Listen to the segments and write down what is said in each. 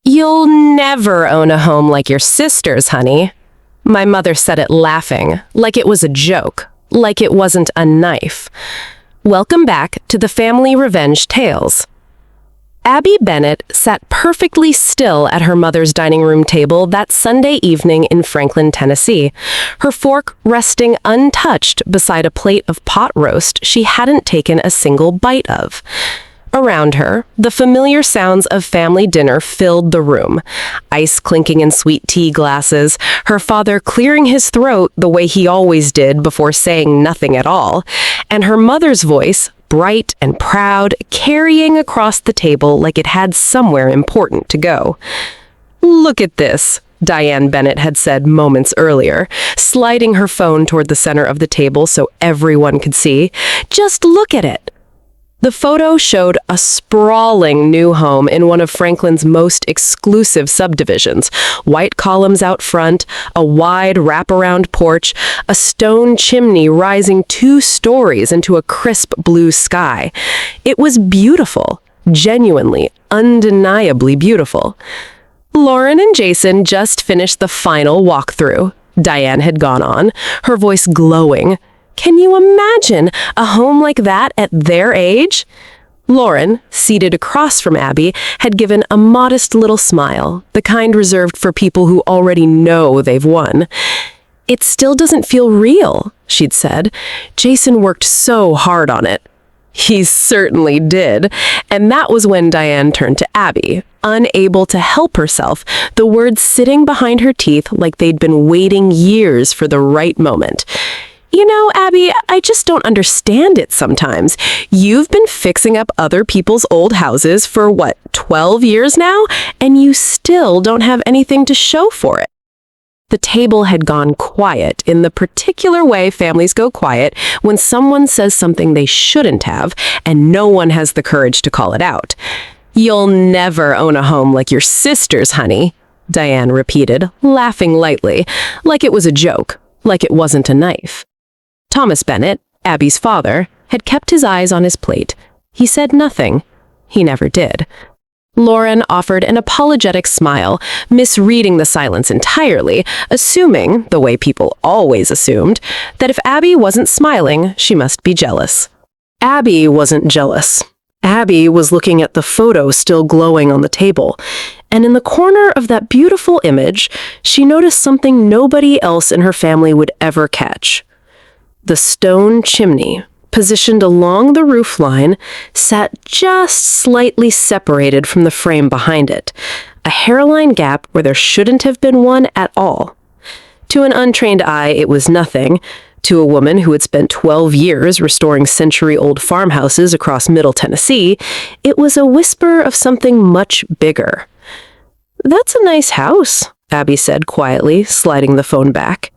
"You'll never own a home like your sister's, honey." My mother said it laughing, like it was a joke, like it wasn't a knife. Welcome back to the Family Revenge Tales. Abby Bennett sat perfectly still at her mother's dining room table that Sunday evening in Franklin, Tennessee, her fork resting untouched beside a plate of pot roast she hadn't taken a single bite of. Around her, the familiar sounds of family dinner filled the room. Ice clinking in sweet tea glasses, her father clearing his throat the way he always did before saying nothing at all, and her mother's voice, bright and proud, carrying across the table like it had somewhere important to go. "Look at this," Diane Bennett had said moments earlier, sliding her phone toward the center of the table so everyone could see. "Just look at it." The photo showed a sprawling new home in one of Franklin's most exclusive subdivisions. White columns out front, a wide wraparound porch, a stone chimney rising 2 stories into a crisp blue sky. It was beautiful, genuinely, undeniably beautiful. Lauren and Jason just finished the final walkthrough, Diane had gone on, her voice glowing. "Can you imagine a home like that at their age?" Lauren, seated across from Abby, had given a modest little smile, the kind reserved for people who already know they've won. "It still doesn't feel real," she'd said. "Jason worked so hard on it." He certainly did. And that was when Diane turned to Abby, unable to help herself, the words sitting behind her teeth like they'd been waiting years for the right moment. "You know, Abby, I just don't understand it sometimes. You've been fixing up other people's old houses for, 12 years now? And you still don't have anything to show for it." The table had gone quiet in the particular way families go quiet when someone says something they shouldn't have, and no one has the courage to call it out. "You'll never own a home like your sister's, honey," Diane repeated, laughing lightly, like it was a joke, like it wasn't a knife. Thomas Bennett, Abby's father, had kept his eyes on his plate. He said nothing. He never did. Lauren offered an apologetic smile, misreading the silence entirely, assuming, the way people always assumed, that if Abby wasn't smiling, she must be jealous. Abby wasn't jealous. Abby was looking at the photo still glowing on the table, and in the corner of that beautiful image, she noticed something nobody else in her family would ever catch. The stone chimney, positioned along the roofline, sat just slightly separated from the frame behind it, a hairline gap where there shouldn't have been one at all. To an untrained eye, it was nothing. To a woman who had spent 12 years restoring century-old farmhouses across Middle Tennessee, it was a whisper of something much bigger. "That's a nice house," Abby said quietly, sliding the phone back.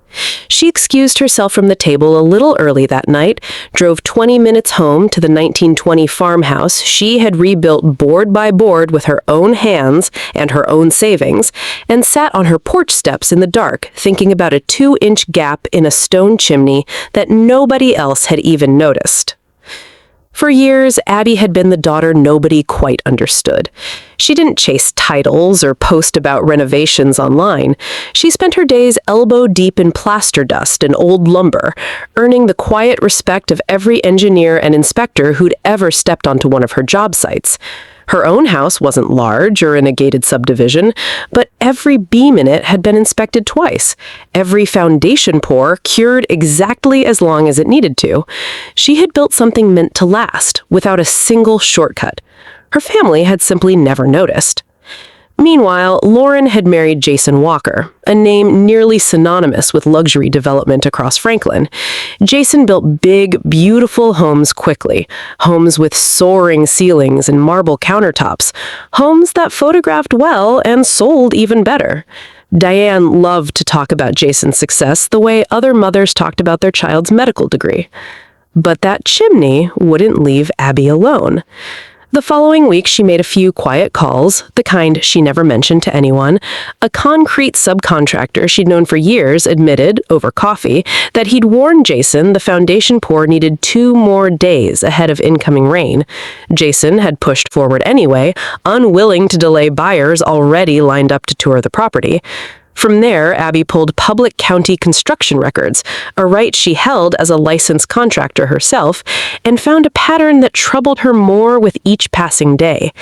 She excused herself from the table a little early that night, drove 20 minutes home to the 1920 farmhouse she had rebuilt board by board with her own hands and her own savings, and sat on her porch steps in the dark, thinking about a 2-inch gap in a stone chimney that nobody else had even noticed. For years, Abby had been the daughter nobody quite understood. She didn't chase titles or post about renovations online. She spent her days elbow-deep in plaster dust and old lumber, earning the quiet respect of every engineer and inspector who'd ever stepped onto one of her job sites. Her own house wasn't large or in a gated subdivision, but every beam in it had been inspected twice. Every foundation pour cured exactly as long as it needed to. She had built something meant to last, without a single shortcut. Her family had simply never noticed. Meanwhile, Lauren had married Jason Walker, a name nearly synonymous with luxury development across Franklin. Jason built big, beautiful homes quickly, homes with soaring ceilings and marble countertops, homes that photographed well and sold even better. Diane loved to talk about Jason's success the way other mothers talked about their child's medical degree. But that chimney wouldn't leave Abby alone. The following week, she made a few quiet calls, the kind she never mentioned to anyone. A concrete subcontractor she'd known for years admitted, over coffee, that he'd warned Jason the foundation pour needed 2 more days ahead of incoming rain. Jason had pushed forward anyway, unwilling to delay buyers already lined up to tour the property. From there, Abby pulled public county construction records, a right she held as a licensed contractor herself, and found a pattern that troubled her more with each passing day.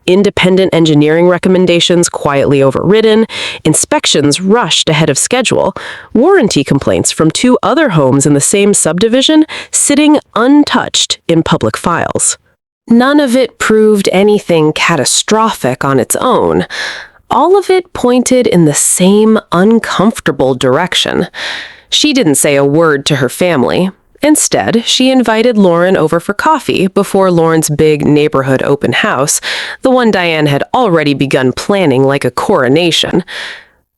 Independent engineering recommendations quietly overridden, inspections rushed ahead of schedule, warranty complaints from 2 other homes in the same subdivision sitting untouched in public files. None of it proved anything catastrophic on its own. All of it pointed in the same uncomfortable direction. She didn't say a word to her family. Instead, she invited Lauren over for coffee before Lauren's big neighborhood open house, the one Diane had already begun planning like a coronation.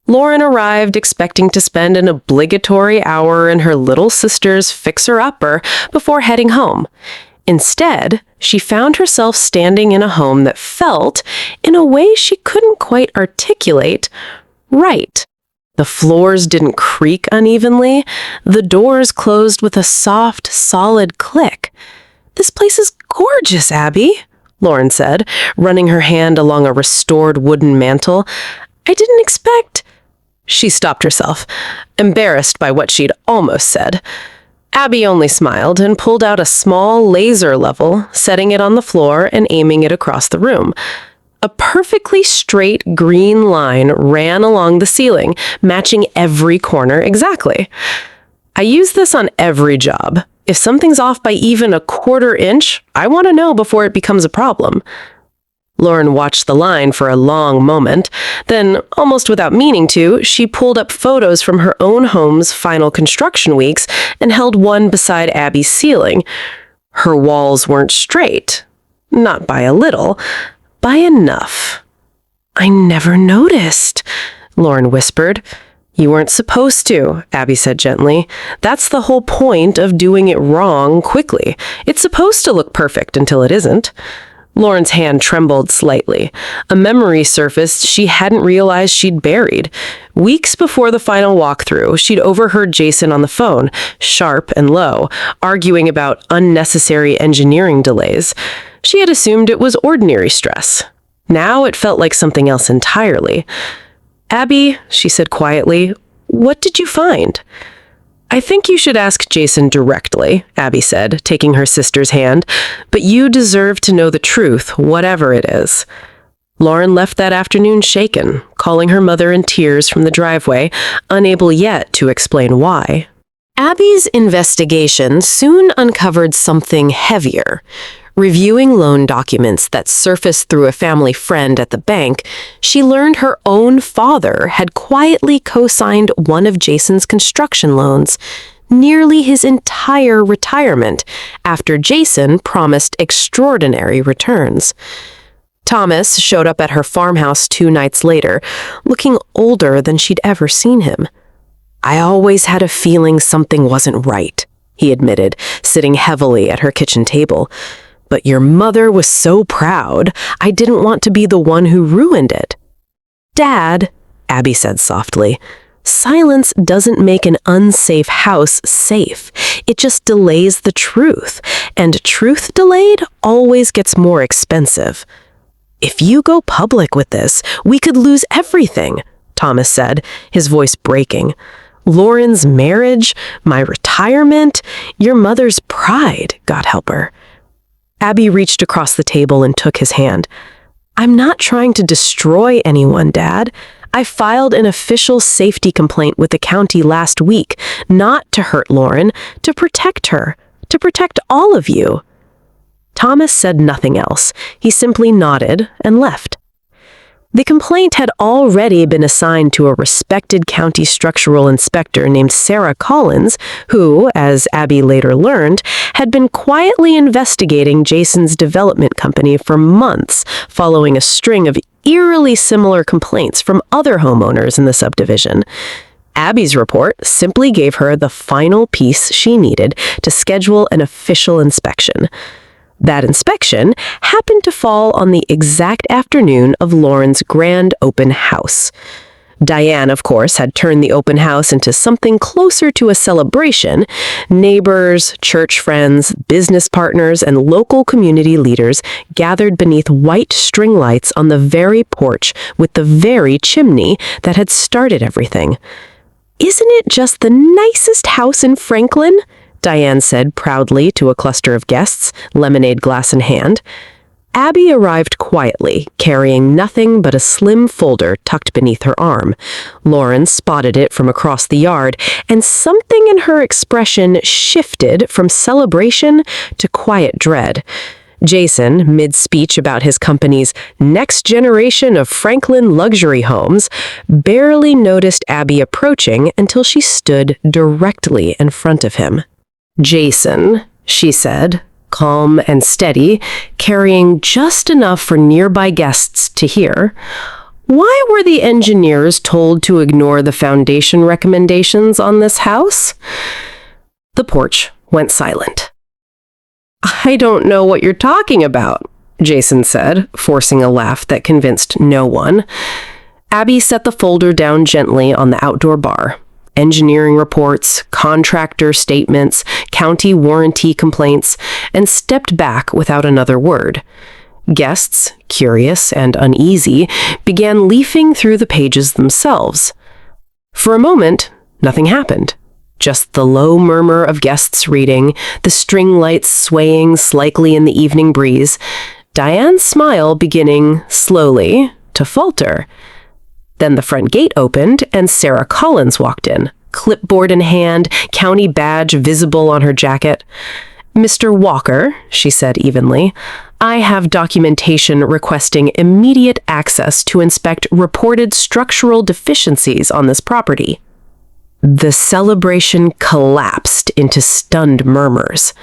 Lauren arrived expecting to spend an obligatory hour in her little sister's fixer-upper before heading home. Instead, she found herself standing in a home that felt, in a way she couldn't quite articulate, right. The floors didn't creak unevenly. The doors closed with a soft, solid click. "This place is gorgeous, Abby," Lauren said, running her hand along a restored wooden mantel. "I didn't expect—" She stopped herself, embarrassed by what she'd almost said. Abby only smiled and pulled out a small laser level, setting it on the floor and aiming it across the room. A perfectly straight green line ran along the ceiling, matching every corner exactly. "I use this on every job. If something's off by even a 1/4 inch, I want to know before it becomes a problem." Lauren watched the line for a long moment. Then, almost without meaning to, she pulled up photos from her own home's final construction weeks and held one beside Abby's ceiling. Her walls weren't straight. Not by a little, by enough. "I never noticed," Lauren whispered. "You weren't supposed to," Abby said gently. "That's the whole point of doing it wrong quickly. It's supposed to look perfect until it isn't." Lauren's hand trembled slightly. A memory surfaced she hadn't realized she'd buried. Weeks before the final walkthrough, she'd overheard Jason on the phone, sharp and low, arguing about unnecessary engineering delays. She had assumed it was ordinary stress. Now it felt like something else entirely. "Abby," she said quietly, "what did you find?" "I think you should ask Jason directly," Abby said, taking her sister's hand, "but you deserve to know the truth, whatever it is." Lauren left that afternoon shaken, calling her mother in tears from the driveway, unable yet to explain why. Abby's investigation soon uncovered something heavier. Reviewing loan documents that surfaced through a family friend at the bank, she learned her own father had quietly co-signed one of Jason's construction loans, nearly his entire retirement, after Jason promised extraordinary returns. Thomas showed up at her farmhouse 2 nights later, looking older than she'd ever seen him. "I always had a feeling something wasn't right," he admitted, sitting heavily at her kitchen table. "But your mother was so proud, I didn't want to be the one who ruined it." "Dad," Abby said softly, "silence doesn't make an unsafe house safe. It just delays the truth, and truth delayed always gets more expensive." "If you go public with this, we could lose everything," Thomas said, his voice breaking. "Lauren's marriage, my retirement, your mother's pride, God help her." Abby reached across the table and took his hand. "I'm not trying to destroy anyone, Dad. I filed an official safety complaint with the county last week, not to hurt Lauren, to protect her, to protect all of you." Thomas said nothing else. He simply nodded and left. The complaint had already been assigned to a respected county structural inspector named Sarah Collins, who, as Abby later learned, had been quietly investigating Jason's development company for months, following a string of eerily similar complaints from other homeowners in the subdivision. Abby's report simply gave her the final piece she needed to schedule an official inspection. That inspection happened to fall on the exact afternoon of Lauren's grand open house. Diane, of course, had turned the open house into something closer to a celebration. Neighbors, church friends, business partners, and local community leaders gathered beneath white string lights on the very porch with the very chimney that had started everything. "Isn't it just the nicest house in Franklin?" Diane said proudly to a cluster of guests, lemonade glass in hand. Abby arrived quietly, carrying nothing but a slim folder tucked beneath her arm. Lauren spotted it from across the yard, and something in her expression shifted from celebration to quiet dread. Jason, mid-speech about his company's next generation of Franklin luxury homes, barely noticed Abby approaching until she stood directly in front of him. "Jason," she said, calm and steady, carrying just enough for nearby guests to hear, "why were the engineers told to ignore the foundation recommendations on this house?" The porch went silent. "I don't know what you're talking about," Jason said, forcing a laugh that convinced no one. Abby set the folder down gently on the outdoor bar. Engineering reports, contractor statements, county warranty complaints, and stepped back without another word. Guests, curious and uneasy, began leafing through the pages themselves. For a moment, nothing happened. Just the low murmur of guests reading, the string lights swaying slightly in the evening breeze, Diane's smile beginning, slowly, to falter. Then the front gate opened and Sarah Collins walked in, clipboard in hand, county badge visible on her jacket. "Mr. Walker," she said evenly, "I have documentation requesting immediate access to inspect reported structural deficiencies on this property." The celebration collapsed into stunned murmurs.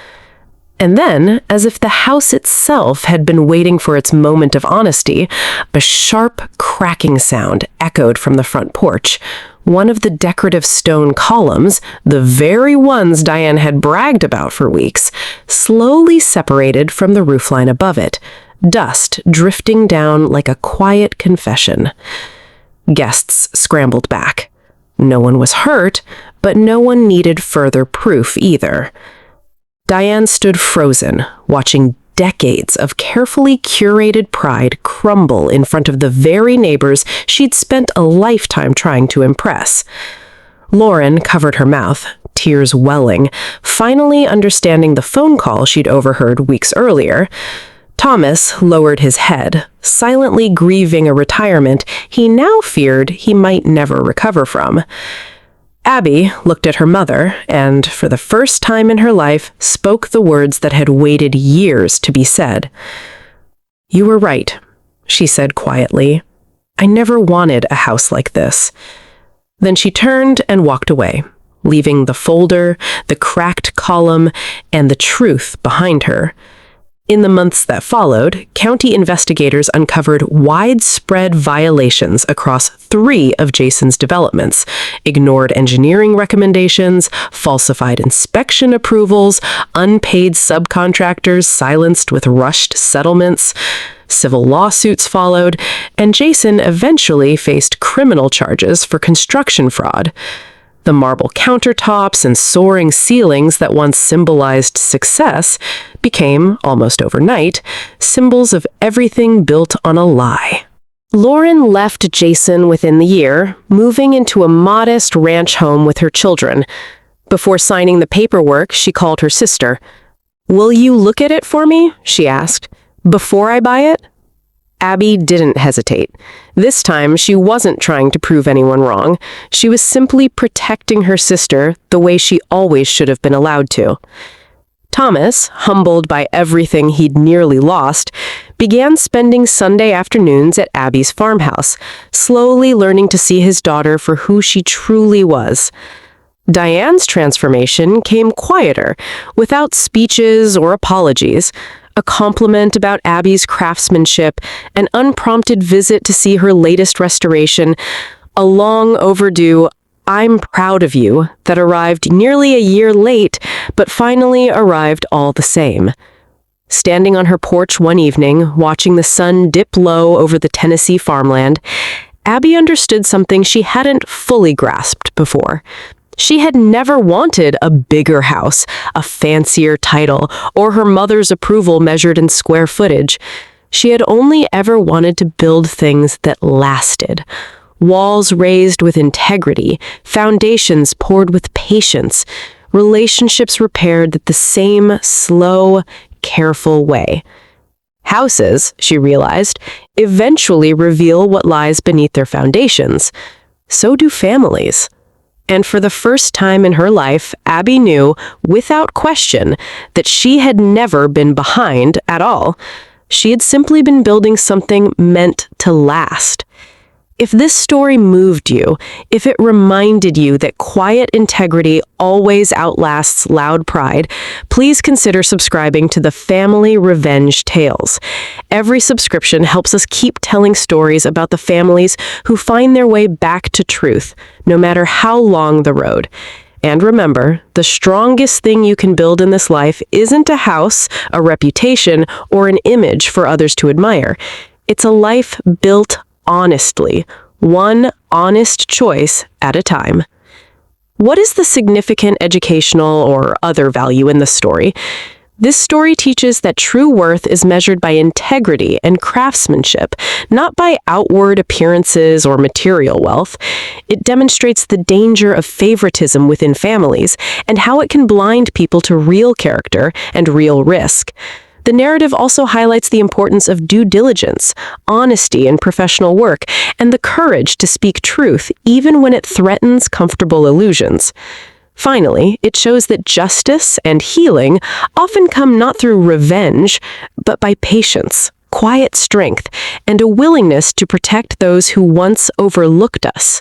And then, as if the house itself had been waiting for its moment of honesty, a sharp, cracking sound echoed from the front porch. One of the decorative stone columns, the very ones Diane had bragged about for weeks, slowly separated from the roofline above it, dust drifting down like a quiet confession. Guests scrambled back. No one was hurt, but no one needed further proof either. Diane stood frozen, watching decades of carefully curated pride crumble in front of the very neighbors she'd spent a lifetime trying to impress. Lauren covered her mouth, tears welling, finally understanding the phone call she'd overheard weeks earlier. Thomas lowered his head, silently grieving a retirement he now feared he might never recover from. Abby looked at her mother and, for the first time in her life, spoke the words that had waited years to be said. "You were right," she said quietly. "I never wanted a house like this." Then she turned and walked away, leaving the folder, the cracked column, and the truth behind her. In the months that followed, county investigators uncovered widespread violations across 3 of Jason's developments, ignored engineering recommendations, falsified inspection approvals, unpaid subcontractors silenced with rushed settlements. Civil lawsuits followed, and Jason eventually faced criminal charges for construction fraud. The marble countertops and soaring ceilings that once symbolized success became, almost overnight, symbols of everything built on a lie. Lauren left Jason within the year, moving into a modest ranch home with her children. Before signing the paperwork, she called her sister. "Will you look at it for me?" she asked. "Before I buy it?" Abby didn't hesitate. This time, she wasn't trying to prove anyone wrong. She was simply protecting her sister the way she always should have been allowed to. Thomas, humbled by everything he'd nearly lost, began spending Sunday afternoons at Abby's farmhouse, slowly learning to see his daughter for who she truly was. Diane's transformation came quieter, without speeches or apologies. A compliment about Abby's craftsmanship, an unprompted visit to see her latest restoration, a long overdue "I'm proud of you" that arrived nearly a year late, but finally arrived all the same. Standing on her porch one evening, watching the sun dip low over the Tennessee farmland, Abby understood something she hadn't fully grasped before. She had never wanted a bigger house, a fancier title, or her mother's approval measured in square footage. She had only ever wanted to build things that lasted. Walls raised with integrity, foundations poured with patience, relationships repaired the same slow, careful way. Houses, she realized, eventually reveal what lies beneath their foundations. So do families. And for the first time in her life, Abby knew, without question, that she had never been behind at all. She had simply been building something meant to last. If this story moved you, if it reminded you that quiet integrity always outlasts loud pride, please consider subscribing to the Family Revenge Tales. Every subscription helps us keep telling stories about the families who find their way back to truth, no matter how long the road. And remember, the strongest thing you can build in this life isn't a house, a reputation, or an image for others to admire. It's a life built honestly, one honest choice at a time. What is the significant educational or other value in this story? This story teaches that true worth is measured by integrity and craftsmanship, not by outward appearances or material wealth. It demonstrates the danger of favoritism within families and how it can blind people to real character and real risk. The narrative also highlights the importance of due diligence, honesty in professional work, and the courage to speak truth even when it threatens comfortable illusions. Finally, it shows that justice and healing often come not through revenge, but by patience, quiet strength, and a willingness to protect those who once overlooked us.